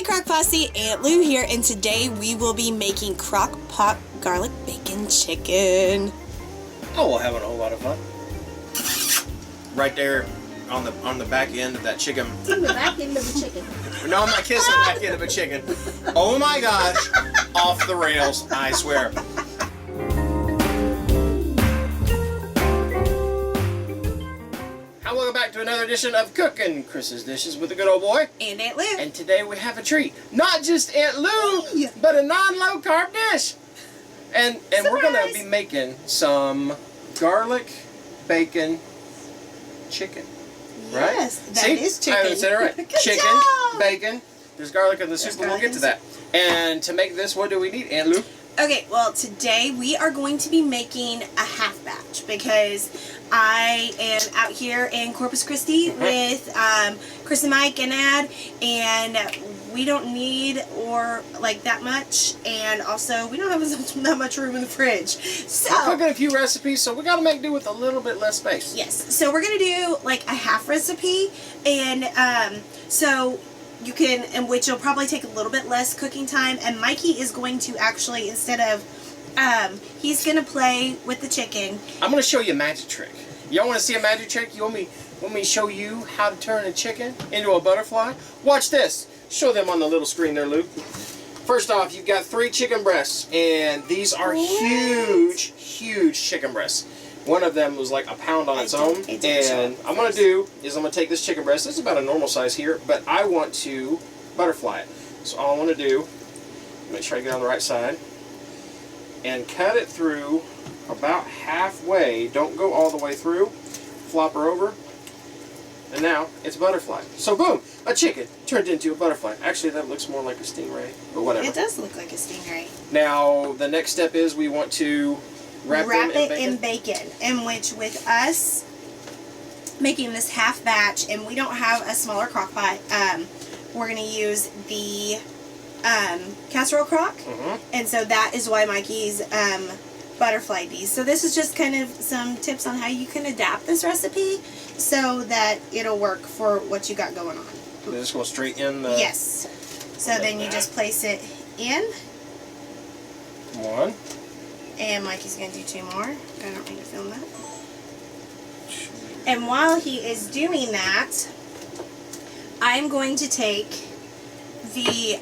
Hi Crock Posse, Aunt Lou here, and today we will be making crock pot garlic bacon chicken. Oh, we'll have a whole lot of fun. Right there on the back end of that chicken. On the back end of the chicken. No, I'm not kissing the back end of a chicken. Oh my gosh, off the rails, I swear. Welcome back to another edition of Cooking Chris's Dishes with the good old boy. And Aunt Lou. And today we have a treat. Not just Aunt Lou, but a non-low carb dish. And we're going to be making some garlic bacon chicken. Right? Yes, that is chicken. I said it right. Good Chicken, job. bacon. There's garlic in the soup, and we'll get to that. And to make this, what do we need, Aunt Lou? Okay, well today we are going to be making a half batch because I am out here in Corpus Christi with Cris and Mike and Ad, and we don't need that much, and also we don't have that much room in the fridge. So we're cooking a few recipes, so we got to make do with a little bit less space. Yes, so we're gonna do like a half recipe, and so you can, and which will probably take a little bit less cooking time, and Mikey is going to actually, instead of, he's going to play with the chicken. I'm going to show you a magic trick. Y'all want to see a magic trick? You want me to show you how to turn a chicken into a butterfly? Watch this. Show them on the little screen there, Luke. First off, you've got 3 chicken breasts, and these are huge, huge chicken breasts. One of them was like a pound on its own, and I'm going to do is I'm going to take this chicken breast, this is about a normal size here, but I want to butterfly it. So all I want to do, make sure I get on the right side, and cut it through about halfway. Don't go all the way through. Flop her over, and now it's butterfly. So boom, a chicken turned into a butterfly. Actually, that looks more like a stingray, but whatever. It does look like a stingray. Now the next step is we want to wrap it in bacon. In which, with us making this half batch, and we don't have a smaller crock pot, we're going to use the casserole crock, and so that is why Mikey's butterfly these. So this is just kind of some tips on how you can adapt this recipe so that it'll work for what you got going on. So this goes straight in the... Yes. So then you just place it in. 1. And Mikey's going to do 2 more. I don't need to film that. And while he is doing that, I'm going to take the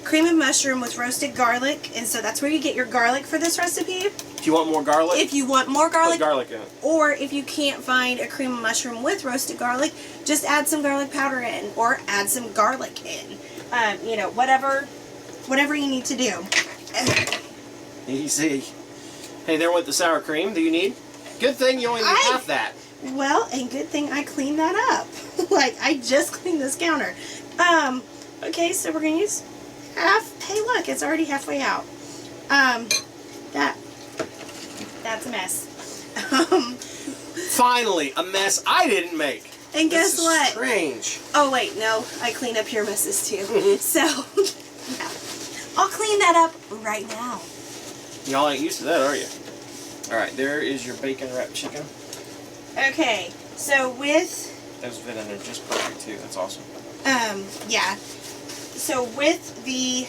cream of mushroom with roasted garlic. And so that's where you get your garlic for this recipe. If you want more garlic? If you want more garlic. Put garlic in it. Or if you can't find a cream of mushroom with roasted garlic, just add some garlic powder in. Or add some garlic in. You know, whatever you need to do. Easy. Hey, there with the sour cream. Do you need? Good thing you only need half that. Well, and good thing I cleaned that up. Like, I just cleaned this counter. Okay, so we're going to use half. Hey, look, it's already halfway out. That's a mess. Finally, a mess I didn't make. And guess what? Strange. Oh, wait, no. I cleaned up your messes, too. So, yeah. I'll clean that up right now. Y'all ain't used to that, are you? Alright, there is your bacon wrapped chicken. Okay, so with... Those fit in there just perfect, too. That's awesome. Yeah. So with the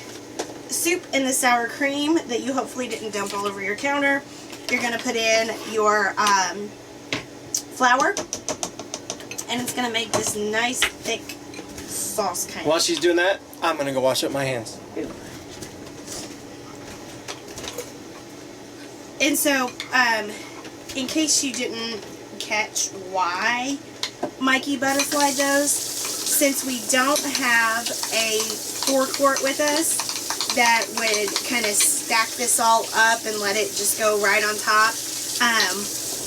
soup and the sour cream that you hopefully didn't dump all over your counter, you're going to put in your flour, and it's going to make this nice, thick sauce kind of. While she's doing that, I'm going to go wash up my hands. And so, in case you didn't catch why Mikey butterfly those, since we don't have a forequart with us that would kind of stack this all up and let it just go right on top,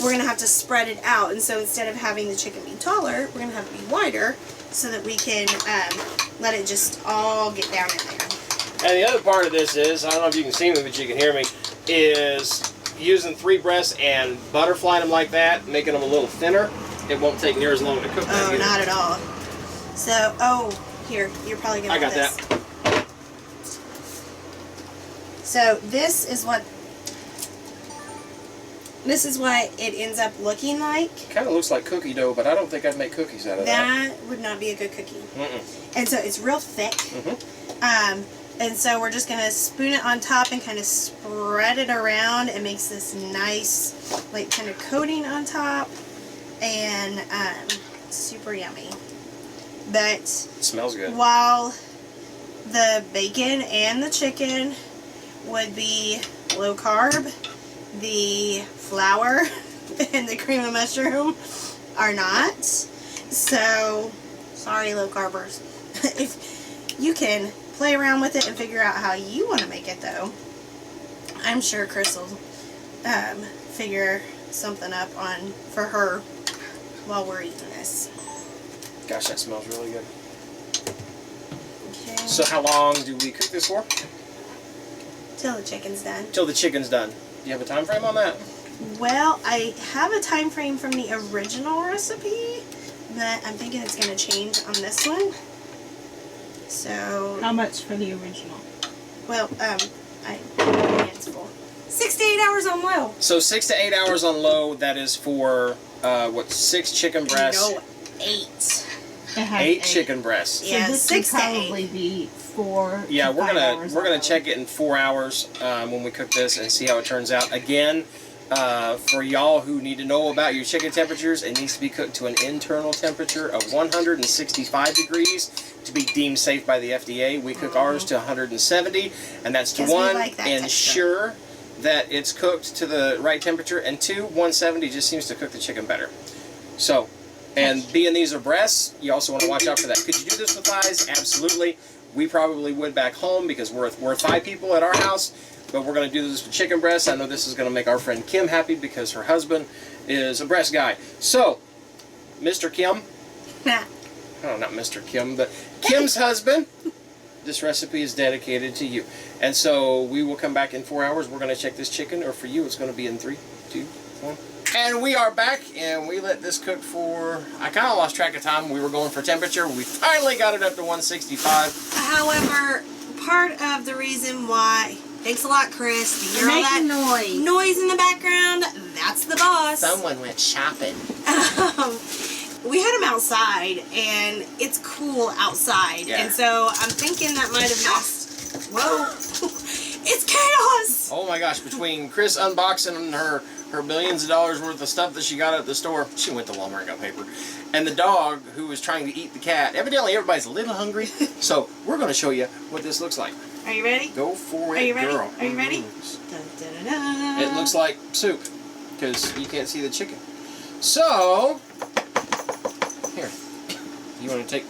we're going to have to spread it out. And so instead of having the chicken be taller, we're going to have it be wider so that we can let it just all get down in there. And the other part of this is, I don't know if you can see me, but you can hear me, is using 3 breasts and butterflying them like that, making them a little thinner. It won't take near as long to cook. Oh, not at all. So, here, you're probably going to I got that. So, this is what This is what it ends up looking like. Kind of looks like cookie dough, but I don't think I'd make cookies out of that. That would not be a good cookie. Mm-mm. And so it's real thick. Mm-hmm. And so we're just going to spoon it on top and kind of spread it around. It makes this nice, like, kind of coating on top. And super yummy. But It smells good. while the bacon and the chicken would be low carb, the flour and the cream of mushroom are not. So, sorry low carbers. If you can play around with it and figure out how you want to make it though, I'm sure Cris will figure something up for her while we're eating this. Gosh, that smells really good. Okay. So how long do we cook this for? Till the chicken's done. Till the chicken's done. Do you have a time frame on that? Well, I have a time frame from the original recipe, but I'm thinking it's going to change on this one. So, How much for the original? well, it's full. 6 to 8 hours on low. So 6 to 8 hours on low. That is for 6 chicken breasts? No, 8. It has 8 chicken breasts. Yeah, so this 6 would to 8. probably be 4 Yeah, to we're 5 gonna hours we're gonna on check it in 4 hours when we cook this and see how it turns out. Again, for y'all who need to know about your chicken temperatures, it needs to be cooked to an internal temperature of 165 degrees to be deemed safe by the FDA. We cook ours to 170, and that's to 'Cause we one, like that ensure that it's cooked to the right temperature, and 2, 170 just seems to cook the chicken better. So, and being these are breasts, you also want to watch out for that. Could you do this with thighs? Absolutely. We probably would back home because we're thigh people at our house, but we're going to do this with chicken breasts. I know this is going to make our friend Kim happy because her husband is a breast guy. So, Mr. Kim, oh, not Mr. Kim, but Kim's husband, this recipe is dedicated to you. And so we will come back in 4 hours. We're going to check this chicken, or for you, it's going to be in 3, 2, 1. And we are back, and we let this cook for, I kind of lost track of time. We were going for temperature. We finally got it up to 165. However, part of the reason why, thanks a lot, Cris, to hear all that noise in the background, that's the boss. Someone went shopping. We had him outside, and it's cool outside, Yeah. and so I'm thinking that might have messed. Whoa, it's chaos. Oh my gosh! Between Cris unboxing her millions of dollars worth of stuff that she got at the store, she went to Walmart and got paper, and the dog who was trying to eat the cat. Evidently, everybody's a little hungry, so we're going to show you what this looks like. Are you ready? Go for it, Are you ready? girl. Are you ready? Dun, dun, dun, dun. It looks like soup because you can't see the chicken. So. Here, you want to take?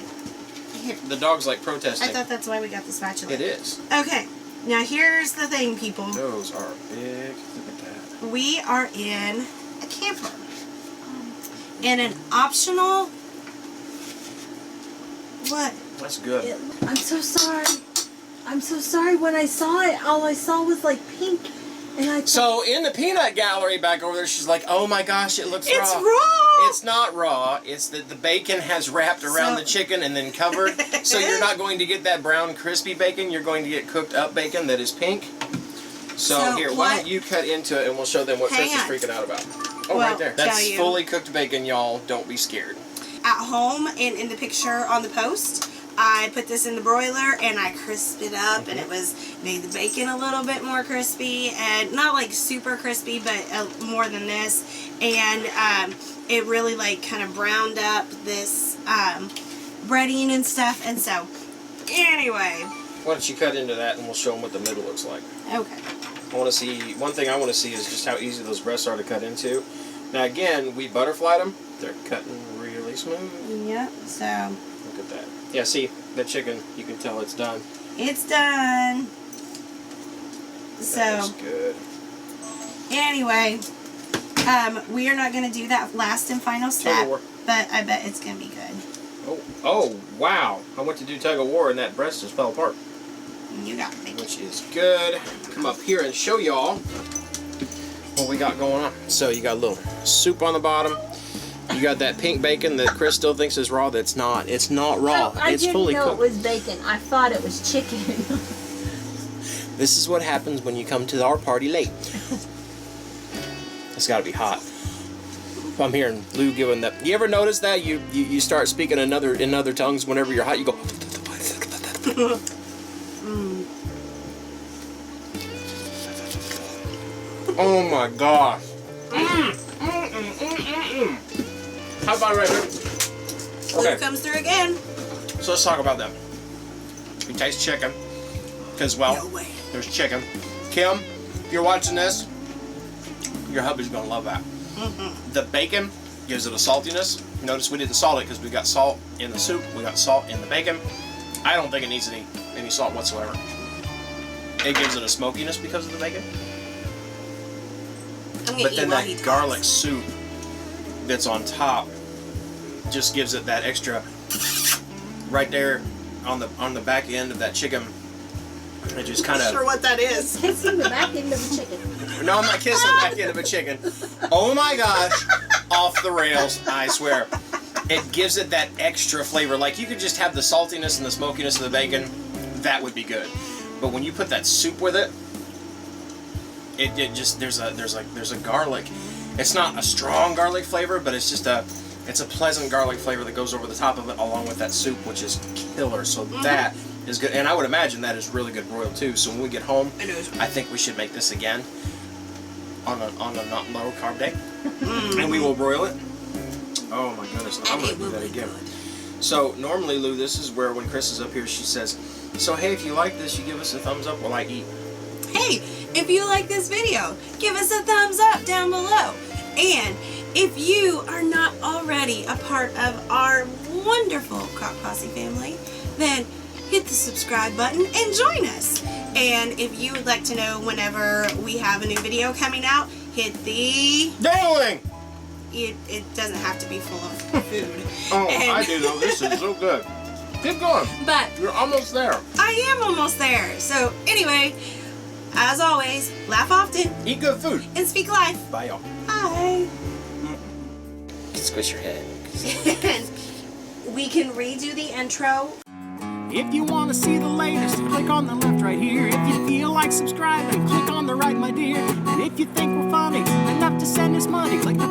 Here. The dog's like protesting. I thought that's why we got the spatula. It is. Okay, now here's the thing, people. Those are big. Look at that. We are in a camper. And an optional... What? That's good. I'm so sorry. I'm so sorry. When I saw it, all I saw was like pink. And I So in the peanut gallery back over there, she's like, "Oh my gosh, it looks raw." It's raw! It's not raw. It's that the bacon has wrapped around the chicken and then covered. So you're not going to get that brown crispy bacon. You're going to get cooked up bacon that is pink. So here, why don't you cut into it and we'll show them what Cris is freaking out about. Oh, Well, right there. That's fully cooked bacon, y'all. Don't be scared. At home and in the picture on the post, I put this in the broiler and I crisped it up, and it made the bacon a little bit more crispy, and not like super crispy, but more than this. And it really like kind of browned up this breading and stuff. And so, anyway. Why don't you cut into that and we'll show them what the middle looks like. Okay. I want to see, one thing I want to see is just how easy those breasts are to cut into. Now again, we butterflied them. They're cutting really smooth. Yep, so. Look at that. Yeah, see, the chicken, you can tell it's done. It's done. That's good. Anyway, we are not going to do that last and final step, but I bet it's going to be good. Oh, wow. I went to do tug of war and that breast just fell apart. You got me. Which is good. Come up here and show y'all what we got going on. So you got a little soup on the bottom. You got that pink bacon that Cris still thinks is raw. That's not. It's not raw. I it's didn't fully know cooked. it was bacon. I thought it was chicken. This is what happens when you come to our party late. It's got to be hot. I'm hearing Lou giving that. You ever notice that you start speaking in other tongues whenever you're hot? You go. Oh my gosh. How about right here? Lou comes through again. So let's talk about them. We taste chicken. Because, well, No way. there's chicken. Kim, if you're watching this, your hubby's going to love that. The bacon gives it a saltiness. Notice we didn't salt it because we got salt in the soup. We got salt in the bacon. I don't think it needs any salt whatsoever. It gives it a smokiness because of the bacon. But then that garlic soup that's on top just gives it that extra right there on the back end of that chicken. It just kind of. Not sure what that is. Kissing the back end of a chicken. No, I'm not kissing the back end of a chicken. Oh my gosh, off the rails, I swear. It gives it that extra flavor. Like you could just have the saltiness and the smokiness of the bacon, that would be good. But when you put that soup with it, it just there's a garlic. It's not a strong garlic flavor, but it's just a pleasant garlic flavor that goes over the top of it along with that soup, which is killer. So that is good, and I would imagine that is really good broiled too. So when we get home, I think we should make this again on a not low carb day, and we will broil it. Oh my goodness, I'm gonna do that again. So normally, Lou, this is where when Cris is up here, she says, "So hey, if you like this, you give us a thumbs up while I eat." Hey, if you like this video, give us a thumbs up down below. And if you are not already a part of our wonderful Crock Posse family, then hit the subscribe button and join us. And if you would like to know whenever we have a new video coming out, hit the Dangling! It doesn't have to be full of food. Oh, I do know. This is so good. Keep going. But You're almost there. I am almost there. So anyway, as always, laugh often. Eat good food. And speak life. Bye, y'all. Bye. Squish your head. And we can redo the intro. If you want to see the latest, click on the left right here. If you feel like subscribing, click on the right, my dear. And if you think we're funny enough to send us money, click the